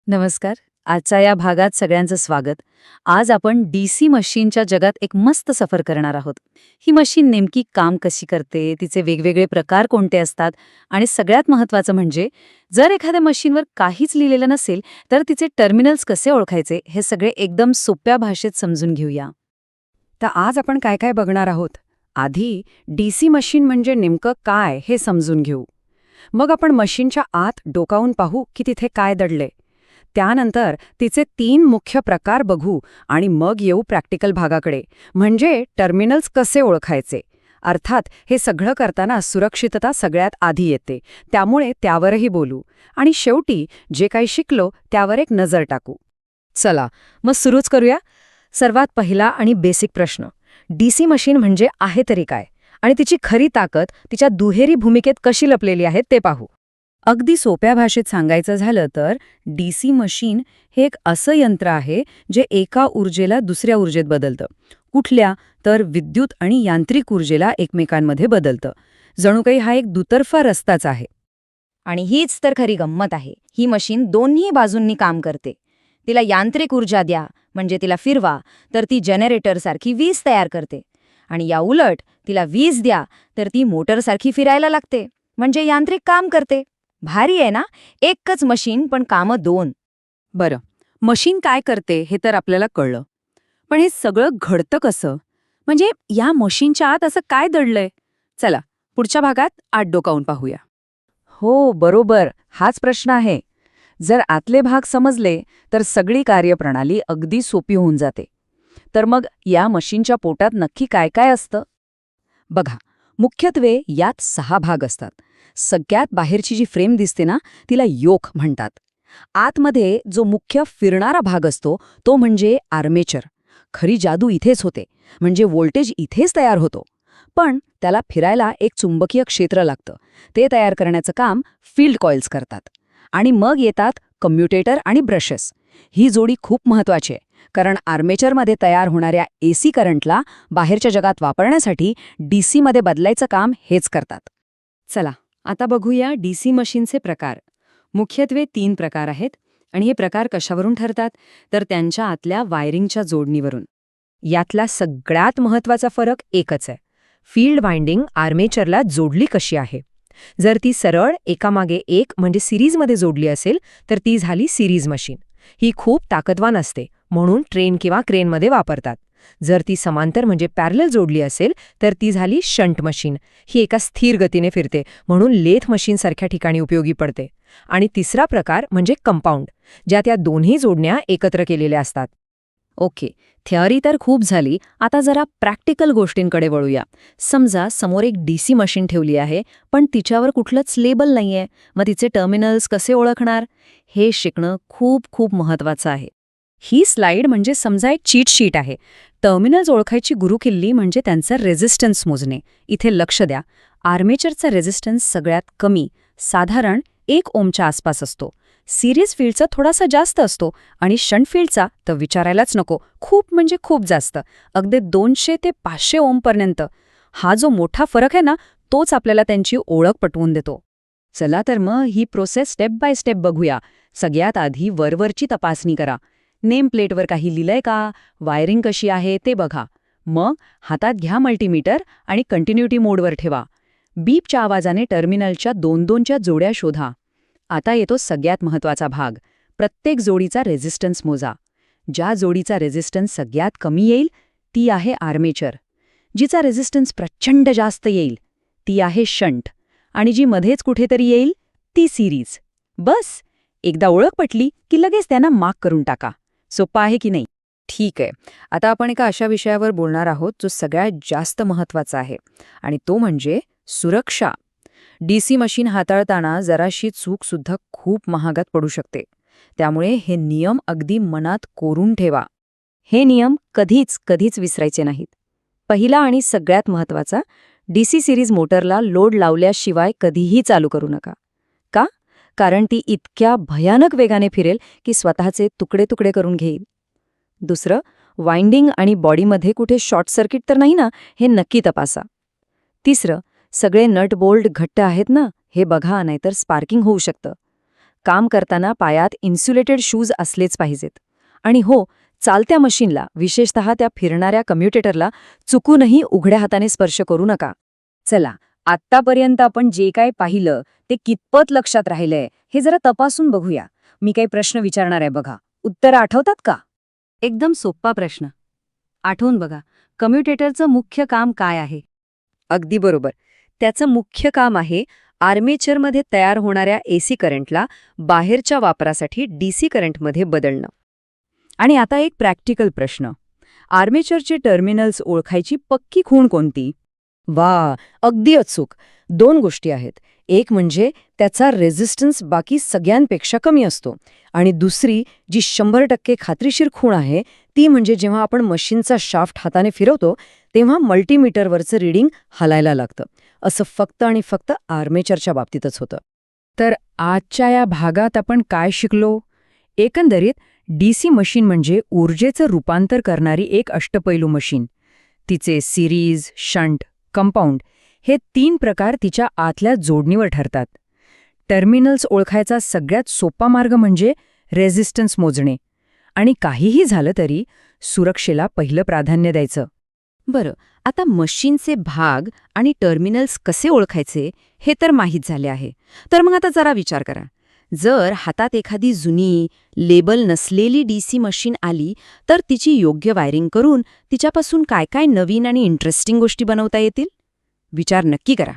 नमस्कार. आजच्या या भागात सगळ्यांचं स्वागत. आज आपण डीसी मशीनच्या जगात एक मस्त सफर करणार आहोत. ही मशीन नेमकी काम कशी करते, तिचे वेगवेगळे प्रकार कोणते असतात आणि सगळ्यात महत्त्वाचं म्हणजे जर एखाद्या मशीनवर काहीच लिहिलेलं नसेल तर तिचे टर्मिनल्स कसे ओळखायचे हे सगळे एकदम सोप्या भाषेत समजून घेऊया. तर आज आपण काय काय बघणार आहोत. आधी डीसी मशीन म्हणजे नेमकं काय हे समजून घेऊ. मग आपण मशीनच्या आत डोकावून पाहू की तिथे काय दडले. त्यानंतर तिचे 3 मुख्य प्रकार बघू आणि मग येऊ प्रॅक्टिकल भागाकडे, म्हणजे टर्मिनल्स कसे ओळखायचे. अर्थात हे सगळं करताना सुरक्षितता सगळ्यात आधी येते, त्यामुळे त्यावरही बोलू आणि शेवटी जे काही शिकलो त्यावर एक नजर टाकू. चला मग सुरूच करूया. सर्वात पहिला आणि बेसिक प्रश्न, डीसी मशीन म्हणजे आहे तरी काय आणि तिची खरी ताकद तिच्या दुहेरी भूमिकेत कशी लपलेली आहे ते पाहू. अगदी सोप्या भाषेत सांगायचं झालं तर डीसी मशीन हे एक असं यंत्र आहे जे एका ऊर्जेला दुसऱ्या ऊर्जेत बदलतं. कुठल्या तर विद्युत आणि यांत्रिक ऊर्जेला एकमेकांमध्ये बदलतं. जणू काही हा एक दुतर्फा रस्ताच आहे. आणि हीच तर खरी गंमत आहे. ही मशीन दोन्ही बाजूंनी काम करते. तिला यांत्रिक ऊर्जा द्या म्हणजे तिला फिरवा तर ती जनरेटरसारखी वीज तयार करते, आणि या उलट तिला वीज द्या तर ती मोटरसारखी फिरायला लागते म्हणजे यांत्रिक काम करते. भारी आहे ना, एकच मशीन पण कामं 2. बरं, मशीन काय करते हे तर आपल्याला कळलं, पण हे सगळं घडतं कसं? म्हणजे या मशीनच्या आत असं काय दडलंय? चला पुढच्या भागात आत डोकावून पाहूया. हो बरोबर, हाच प्रश्न आहे. जर आतले भाग समजले तर सगळी कार्यप्रणाली अगदी सोपी होऊन जाते. तर मग या मशीनच्या पोटात नक्की काय काय असतं? बघा, मुख्यत्वे यात 6 भाग असतात. सगळ्यात बाहेरची जी फ्रेम दिसते ना, तिला योक म्हणतात. आतमध्ये जो मुख्य फिरणारा भाग असतो तो म्हणजे आर्मेचर. खरी जादू इथेच होते, म्हणजे व्होल्टेज इथेच तयार होतो. पण त्याला फिरायला एक चुंबकीय क्षेत्र लागतं. ते तयार करण्याचं काम फील्ड कॉइल्स करतात. आणि मग येतात कम्युटेटर आणि ब्रशेस. ही जोडी खूप महत्त्वाची आहे, कारण आर्मेचरमध्ये तयार होणाऱ्या एसी करंटला बाहेरच्या जगात वापरण्यासाठी डीसीमध्ये बदलायचं काम हेच करतात. चला आता बघूया डीसी मशीनचे प्रकार. मुख्यत्वे 3 प्रकार आहेत आणि हे प्रकार कशावरून ठरतात तर त्यांच्या आतल्या वायरिंगच्या जोडणीवरून. यातला सगळ्यात महत्त्वाचा फरक एकच आहे, फील्ड वाइंडिंग आर्मेचरला जोडली कशी आहे. जर ती सरळ एकामागे एक म्हणजे सिरीजमध्ये जोडली असेल तर ती झाली सिरीज मशीन. ही खूप ताकदवान असते म्हणून ट्रेन किंवा क्रेनमध्ये वापरतात. जर ती समांतर म्हणजे पॅरलल जोडली असेल तर ती झाली शंट मशीन. ही एका स्थिर गतीने फिरते म्हणून लेथ मशीनसारख्या ठिकाणी उपयोगी पडते. आणि तिसरा प्रकार म्हणजे कंपाऊंड, ज्यात या दोन्ही जोडण्या एकत्र केलेल्या असतात. ओके, थिअरी तर खूप झाली. आता जरा प्रॅक्टिकल गोष्टींकडे वळूया. समजा समोर एक डीसी मशीन ठेवली आहे पण तिच्यावर कुठलंच लेबल नाहीये. मग तिचे टर्मिनल्स कसे ओळखणार हे शिकणं खूप खूप महत्त्वाचं आहे. ही स्लाइड म्हणजे समजा एक चीट शीट आहे. टर्मिनल्स ओळखायची गुरुकिल्ली म्हणजे त्यांचा रेझिस्टन्स मोजणे. इथे लक्ष द्या, आर्मेचरचा रेझिस्टन्स सगळ्यात कमी, साधारण 1 ओमच्या आसपास असतो. सिरीज फील्डचा थोडासा जास्त असतो आणि शंट फील्डचा तर विचारायलाच नको, खूप म्हणजे खूप जास्त, अगदी 200 ते 500 ओमपर्यंत. हा जो मोठा फरक आहे ना, तोच आपल्याला त्यांची ओळख पटवून देतो. चला तर मग ही प्रोसेस स्टेप बाय स्टेप बघूया. सगळ्यात आधी वरवरची तपासणी करा. नेम प्लेटवर काही लिहिलंय का, वायरिंग कशी आहे ते बघा. मग हातात घ्या मल्टीमीटर आणि कंटिन्युटी मोडवर ठेवा. बीपच्या आवाजाने टर्मिनलच्या 2-2च्या जोड्या शोधा. आता येतो सगळ्यात महत्त्वाचा भाग, प्रत्येक जोडीचा रेझिस्टन्स मोजा. ज्या जोडीचा रेझिस्टन्स सगळ्यात कमी येईल ती आहे आर्मेचर. जिचा रेझिस्टन्स प्रचंड जास्त येईल ती आहे शंट, आणि जी मध्येच कुठेतरी येईल ती सिरीज. बस, एकदा ओळख पटली की लगेच त्यांना मार्क करून टाका. सोपं आहे की नाही? ठीक आहे, आता आपण एका अशा विषयावर बोलणार आहोत जो सगळ्यात जास्त महत्त्वाचा आहे, आणि तो म्हणजे सुरक्षा. डीसी मशीन हाताळताना जराशी चूक सुद्धा खूप महागात पडू शकते. त्यामुळे हे नियम अगदी मनात कोरून ठेवा. हे नियम कधीच विसरायचे नाहीत. पहिला आणि सगळ्यात महत्त्वाचा, डीसी सिरीज मोटरला लोड लावल्याशिवाय कधीही चालू करू नका. का? कारण ती इतक्या भयानक वेगाने फिरेल की स्वतःचे तुकडे तुकडे करून घेईल. दुसरं, वाइंडिंग आणि बॉडीमध्ये कुठे शॉर्ट सर्किट तर नाही ना, हे नक्की तपासा. तिसरं, सगळे नट बोल्ट घट्ट आहेत ना हे बघा, नाहीतर स्पार्किंग होऊ शकतं. काम करताना पायात इन्सुलेटेड शूज असलेच पाहिजेत. आणि हो, चालत्या मशीनला, विशेषतः त्या फिरणाऱ्या कम्युटेटरला चुकूनही उघड्या हाताने स्पर्श करू नका. चला, आत्तापर्यंत आपण जे काय पाहिलं ते कितपत लक्षात राहिलंय हे जरा तपासून बघूया. मी काही प्रश्न विचारणार आहे बघा. उत्तर आठवतात का? एकदम सोप्पा प्रश्न. आठवून बघा, कम्युटेटरचं मुख्य काम काय आहे? अगदी बरोबर. त्याचं मुख्य काम आहे आर्मेचरमध्ये तयार होणाऱ्या एसी करंटला बाहेरच्या वापरासाठी डीसी करंटमध्ये बदलणं. आणि आता एक प्रॅक्टिकल प्रश्न. आर्मेचरचे टर्मिनल्स ओळखायची पक्की खूण कोणती? वा, अगदी अचूक. 2 गोष्टी आहेत. एक म्हणजे त्याचा रेझिस्टन्स बाकी सगळ्यांपेक्षा कमी असतो, आणि दुसरी जी 100% खात्रीशीर खूण आहे ती म्हणजे जेव्हा आपण मशीनचा शाफ्ट हाताने फिरवतो तेव्हा मल्टीमीटरवरचं रीडिंग हलायला लागतं. असं फक्त आणि फक्त आर्मेचरच्या बाबतीतच होतं. तर आजच्या या भागात आपण काय शिकलो? एकंदरीत डीसी मशीन म्हणजे ऊर्जेचं रूपांतर करणारी एक अष्टपैलू मशीन. तिचे सिरीज, शंट, कंपाऊंड हे 3 प्रकार तिच्या आतल्या जोडणीवर ठरतात. टर्मिनल्स ओळखायचा सगळ्यात सोपा मार्ग म्हणजे रेझिस्टन्स मोजणे. आणि काहीही झालं तरी सुरक्षेला पहिलं प्राधान्य द्यायचं. बरं, आता मशीनचे भाग आणि टर्मिनल्स कसे ओळखायचे हे तर माहीत झाले आहे. तर मग आता जरा विचार करा. जर हातात एखादी जुनी, लेबल नसलेली डीसी मशीन आली तर तिची योग्य वायरिंग करून तिच्यापासून काय काय नवीन आणि इंटरेस्टिंग गोष्टी बनवता येतील? विचार नक्की करा.